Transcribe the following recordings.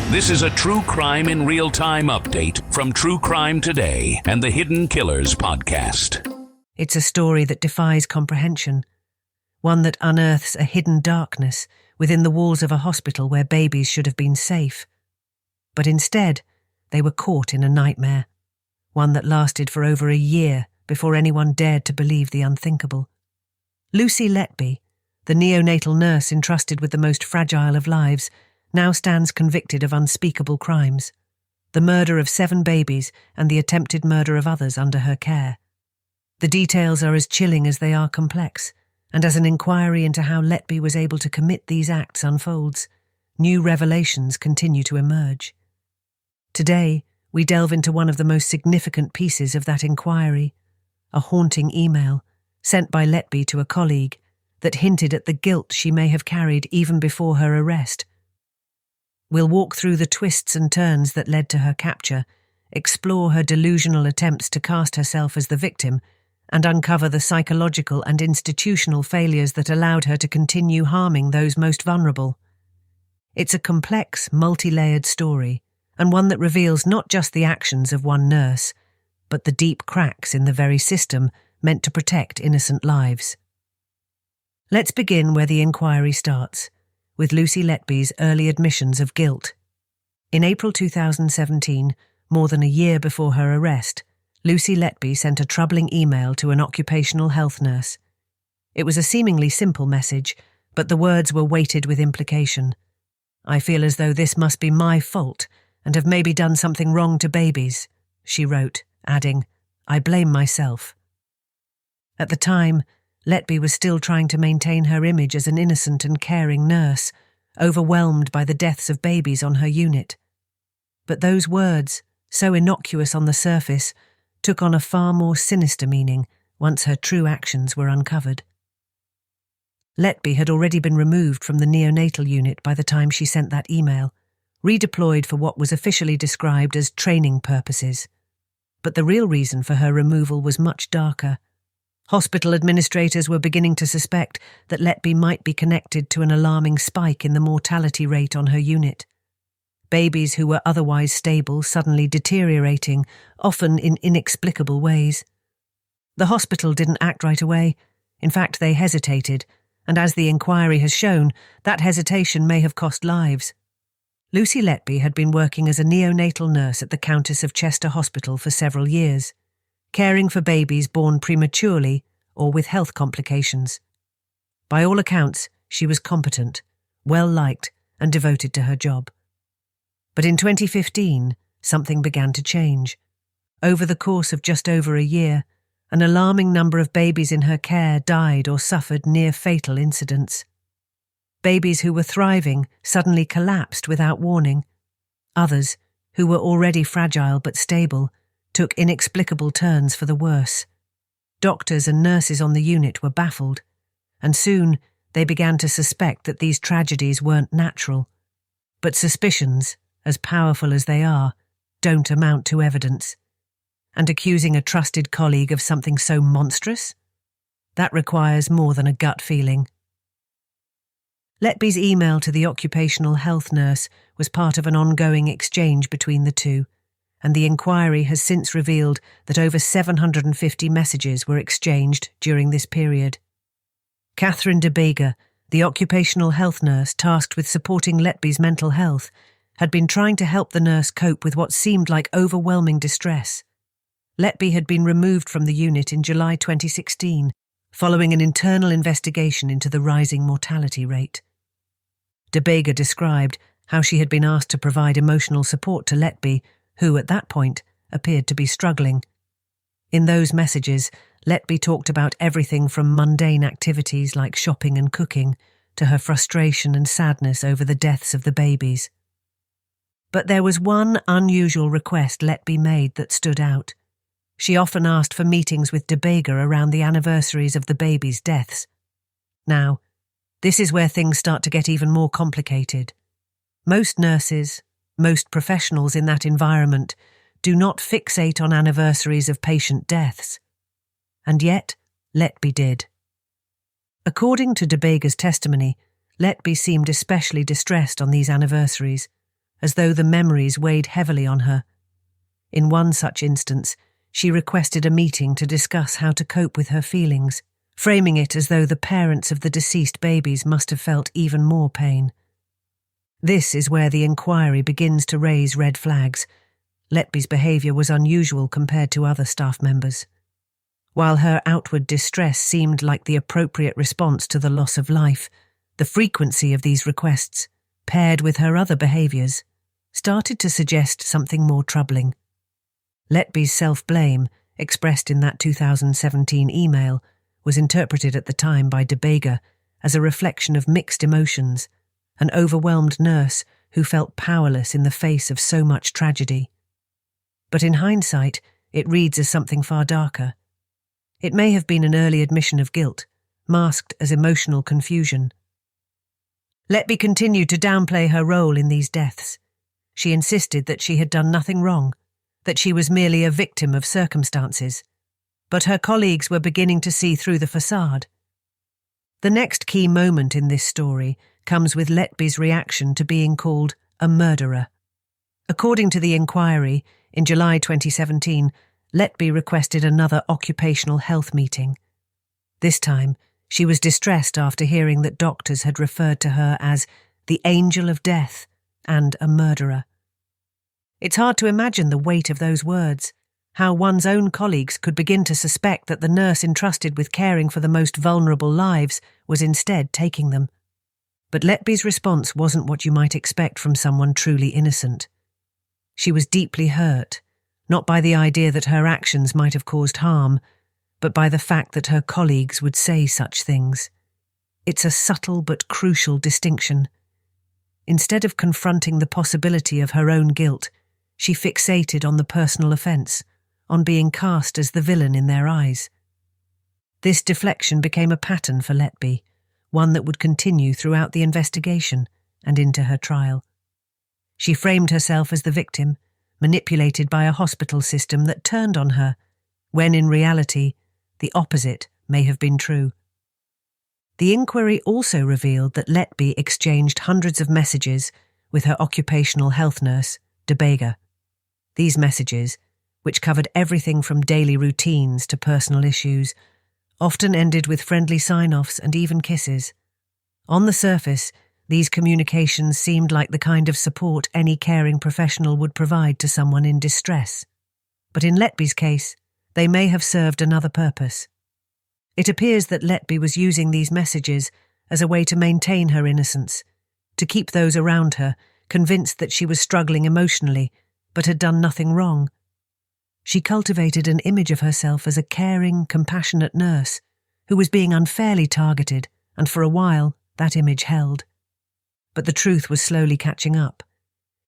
This is a True Crime in Real Time update from True Crime Today and the Hidden Killers podcast. It's a story that defies comprehension, one that unearths a hidden darkness within the walls of a hospital where babies should have been safe. But instead, they were caught in a nightmare, one that lasted for over a year before anyone dared to believe the unthinkable. Lucy Letby, the neonatal nurse entrusted with the most fragile of lives, now stands convicted of unspeakable crimes, the murder of 7 babies and the attempted murder of others under her care. The details are as chilling as they are complex, and as an inquiry into how Letby was able to commit these acts unfolds, new revelations continue to emerge. Today, we delve into one of the most significant pieces of that inquiry, a haunting email sent by Letby to a colleague that hinted at the guilt she may have carried even before her arrest. We'll walk through the twists and turns that led to her capture, explore her delusional attempts to cast herself as the victim, and uncover the psychological and institutional failures that allowed her to continue harming those most vulnerable. It's a complex, multi-layered story, and one that reveals not just the actions of one nurse, but the deep cracks in the very system meant to protect innocent lives. Let's begin where the inquiry starts, with Lucy Letby's early admissions of guilt. In April 2017, more than a year before her arrest, Lucy Letby sent a troubling email to an occupational health nurse. It was a seemingly simple message, but the words were weighted with implication. "I feel as though this must be my fault and have maybe done something wrong to babies," she wrote, adding, "I blame myself." At the time, Letby was still trying to maintain her image as an innocent and caring nurse, overwhelmed by the deaths of babies on her unit. But those words, so innocuous on the surface, took on a far more sinister meaning once her true actions were uncovered. Letby had already been removed from the neonatal unit by the time she sent that email, redeployed for what was officially described as training purposes. But the real reason for her removal was much darker. Hospital administrators were beginning to suspect that Letby might be connected to an alarming spike in the mortality rate on her unit. Babies who were otherwise stable suddenly deteriorating, often in inexplicable ways. The hospital didn't act right away. In fact, they hesitated, and as the inquiry has shown, that hesitation may have cost lives. Lucy Letby had been working as a neonatal nurse at the Countess of Chester Hospital for several years, caring for babies born prematurely or with health complications. By all accounts, she was competent, well-liked, and devoted to her job. But in 2015, something began to change. Over the course of just over a year, an alarming number of babies in her care died or suffered near-fatal incidents. Babies who were thriving suddenly collapsed without warning. Others, who were already fragile but stable, took inexplicable turns for the worse. Doctors and nurses on the unit were baffled, and soon they began to suspect that these tragedies weren't natural. But suspicions, as powerful as they are, don't amount to evidence. And accusing a trusted colleague of something so monstrous? That requires more than a gut feeling. Letby's email to the occupational health nurse was part of an ongoing exchange between the two, and the inquiry has since revealed that over 750 messages were exchanged during this period. Catherine DeBeger, the occupational health nurse tasked with supporting Letby's mental health, had been trying to help the nurse cope with what seemed like overwhelming distress. Letby had been removed from the unit in July 2016, following an internal investigation into the rising mortality rate. DeBeger described how she had been asked to provide emotional support to Letby, who, at that point, appeared to be struggling. In those messages, Letby talked about everything from mundane activities like shopping and cooking to her frustration and sadness over the deaths of the babies. But there was one unusual request Letby made that stood out. She often asked for meetings with DeBeger around the anniversaries of the babies' deaths. Now, this is where things start to get even more complicated. Most nurses, most professionals in that environment, do not fixate on anniversaries of patient deaths. And yet, Letby did. According to DeBeger's testimony, Letby seemed especially distressed on these anniversaries, as though the memories weighed heavily on her. In one such instance, she requested a meeting to discuss how to cope with her feelings, framing it as though the parents of the deceased babies must have felt even more pain. This is where the inquiry begins to raise red flags. Letby's behaviour was unusual compared to other staff members. While her outward distress seemed like the appropriate response to the loss of life, the frequency of these requests, paired with her other behaviours, started to suggest something more troubling. Letby's self-blame, expressed in that 2017 email, was interpreted at the time by DeBega as a reflection of mixed emotions, an overwhelmed nurse who felt powerless in the face of so much tragedy. But in hindsight, it reads as something far darker. It may have been an early admission of guilt, masked as emotional confusion. Letby continued to downplay her role in these deaths. She insisted that she had done nothing wrong, that she was merely a victim of circumstances. But her colleagues were beginning to see through the facade. The next key moment in this story comes with Letby's reaction to being called a murderer. According to the inquiry, in July 2017, Letby requested another occupational health meeting. This time, she was distressed after hearing that doctors had referred to her as the angel of death and a murderer. It's hard to imagine the weight of those words, how one's own colleagues could begin to suspect that the nurse entrusted with caring for the most vulnerable lives was instead taking them. But Letby's response wasn't what you might expect from someone truly innocent. She was deeply hurt, not by the idea that her actions might have caused harm, but by the fact that her colleagues would say such things. It's a subtle but crucial distinction. Instead of confronting the possibility of her own guilt, she fixated on the personal offence, on being cast as the villain in their eyes. This deflection became a pattern for Letby, one that would continue throughout the investigation and into her trial. She framed herself as the victim, manipulated by a hospital system that turned on her, when in reality, the opposite may have been true. The inquiry also revealed that Letby exchanged hundreds of messages with her occupational health nurse, DeBega. These messages, which covered everything from daily routines to personal issues, often ended with friendly sign-offs and even kisses. On the surface, these communications seemed like the kind of support any caring professional would provide to someone in distress. But in Letby's case, they may have served another purpose. It appears that Letby was using these messages as a way to maintain her innocence, to keep those around her convinced that she was struggling emotionally, but had done nothing wrong. She cultivated an image of herself as a caring, compassionate nurse who was being unfairly targeted, and for a while that image held. But the truth was slowly catching up.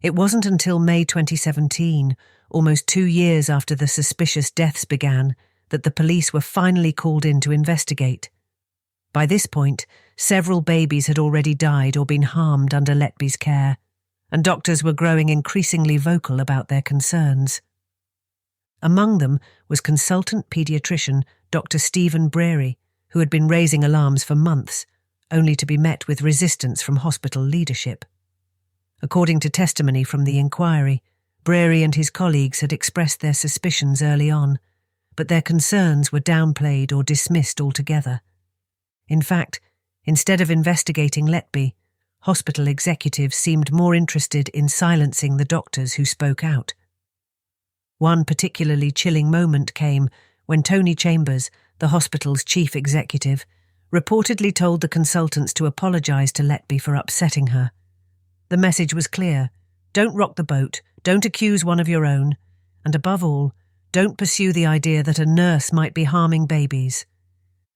It wasn't until May 2017, almost 2 years after the suspicious deaths began, that the police were finally called in to investigate. By this point, several babies had already died or been harmed under Letby's care, and doctors were growing increasingly vocal about their concerns. Among them was consultant paediatrician Dr. Stephen Breary, who had been raising alarms for months, only to be met with resistance from hospital leadership. According to testimony from the inquiry, Breary and his colleagues had expressed their suspicions early on, but their concerns were downplayed or dismissed altogether. In fact, instead of investigating Letby, hospital executives seemed more interested in silencing the doctors who spoke out. One particularly chilling moment came when Tony Chambers, the hospital's chief executive, reportedly told the consultants to apologise to Letby for upsetting her. The message was clear: don't rock the boat, don't accuse one of your own, and above all, don't pursue the idea that a nurse might be harming babies.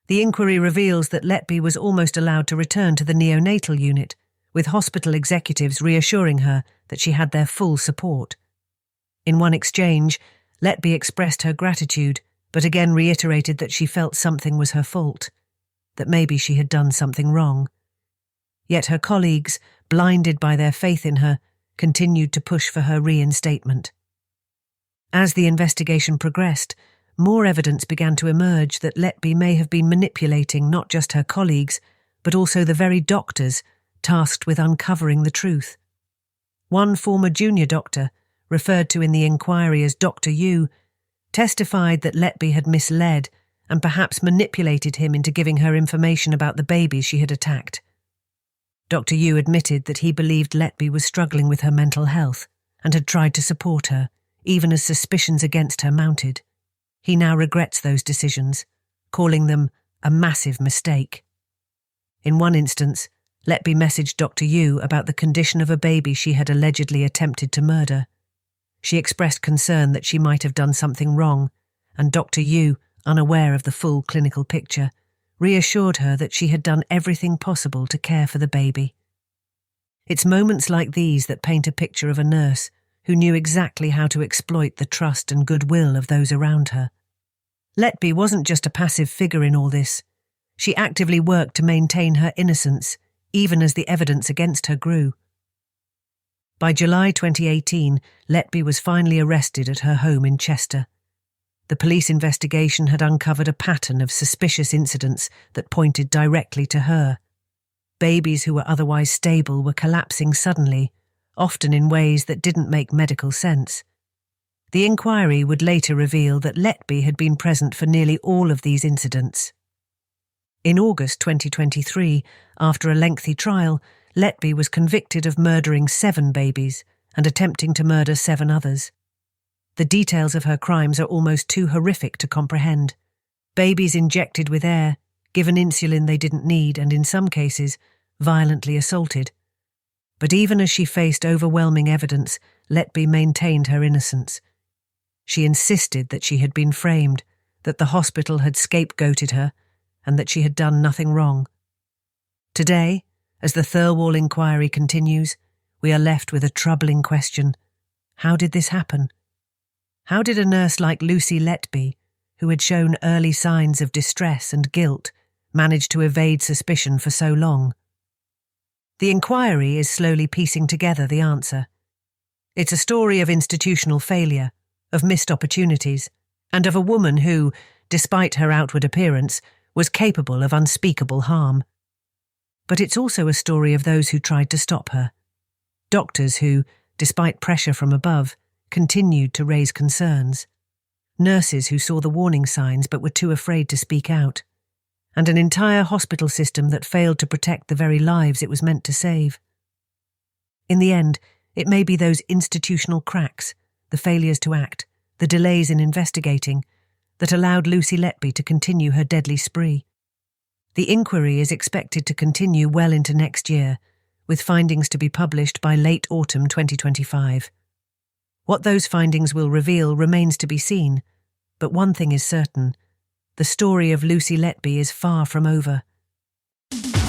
The inquiry reveals that Letby was almost allowed to return to the neonatal unit, with hospital executives reassuring her that she had their full support. In one exchange, Letby expressed her gratitude, but again reiterated that she felt something was her fault, that maybe she had done something wrong. Yet her colleagues, blinded by their faith in her, continued to push for her reinstatement. As the investigation progressed, more evidence began to emerge that Letby may have been manipulating not just her colleagues, but also the very doctors tasked with uncovering the truth. One former junior doctor, referred to in the inquiry as Dr. Yu, testified that Letby had misled and perhaps manipulated him into giving her information about the babies she had attacked. Dr. Yu admitted that he believed Letby was struggling with her mental health and had tried to support her, even as suspicions against her mounted. He now regrets those decisions, calling them a massive mistake. In one instance, Letby messaged Dr. Yu about the condition of a baby she had allegedly attempted to murder. She expressed concern that she might have done something wrong, and Dr. Yu, unaware of the full clinical picture, reassured her that she had done everything possible to care for the baby. It's moments like these that paint a picture of a nurse who knew exactly how to exploit the trust and goodwill of those around her. Letby wasn't just a passive figure in all this. She actively worked to maintain her innocence, even as the evidence against her grew. By July 2018, Letby was finally arrested at her home in Chester. The police investigation had uncovered a pattern of suspicious incidents that pointed directly to her. Babies who were otherwise stable were collapsing suddenly, often in ways that didn't make medical sense. The inquiry would later reveal that Letby had been present for nearly all of these incidents. In August 2023, after a lengthy trial, Letby was convicted of murdering 7 babies and attempting to murder 7 others. The details of her crimes are almost too horrific to comprehend. Babies injected with air, given insulin they didn't need, and in some cases, violently assaulted. But even as she faced overwhelming evidence, Letby maintained her innocence. She insisted that she had been framed, that the hospital had scapegoated her, and that she had done nothing wrong. Today, as the Thirlwall inquiry continues, we are left with a troubling question. How did this happen? How did a nurse like Lucy Letby, who had shown early signs of distress and guilt, manage to evade suspicion for so long? The inquiry is slowly piecing together the answer. It's a story of institutional failure, of missed opportunities, and of a woman who, despite her outward appearance, was capable of unspeakable harm. But it's also a story of those who tried to stop her. Doctors who, despite pressure from above, continued to raise concerns. Nurses who saw the warning signs but were too afraid to speak out. And an entire hospital system that failed to protect the very lives it was meant to save. In the end, it may be those institutional cracks, the failures to act, the delays in investigating, that allowed Lucy Letby to continue her deadly spree. The inquiry is expected to continue well into next year, with findings to be published by late autumn 2025. What those findings will reveal remains to be seen, but one thing is certain: the story of Lucy Letby is far from over.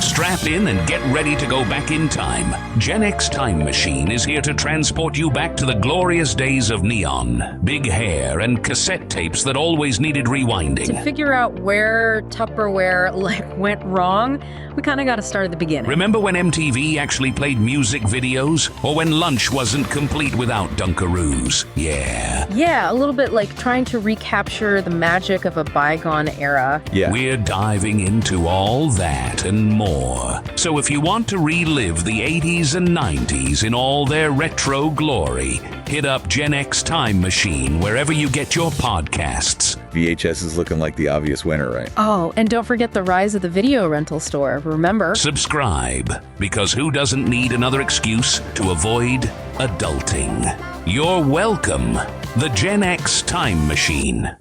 Strap in and get ready to go back in time. Gen X Time Machine is here to transport you back to the glorious days of neon, big hair, and cassette tapes that always needed rewinding. To figure out where Tupperware went wrong, we kind of got to start at the beginning. Remember when MTV actually played music videos? Or when lunch wasn't complete without Dunkaroos? Yeah, a little bit like trying to recapture the magic of a bygone era. Yeah. We're diving into all that and more. So if you want to relive the 80s and 90s in all their retro glory, hit up Gen X Time Machine wherever you get your podcasts. VHS is looking like the obvious winner, right? Oh, and don't forget the rise of the video rental store, remember? Subscribe, because who doesn't need another excuse to avoid adulting? You're welcome. The Gen X Time Machine.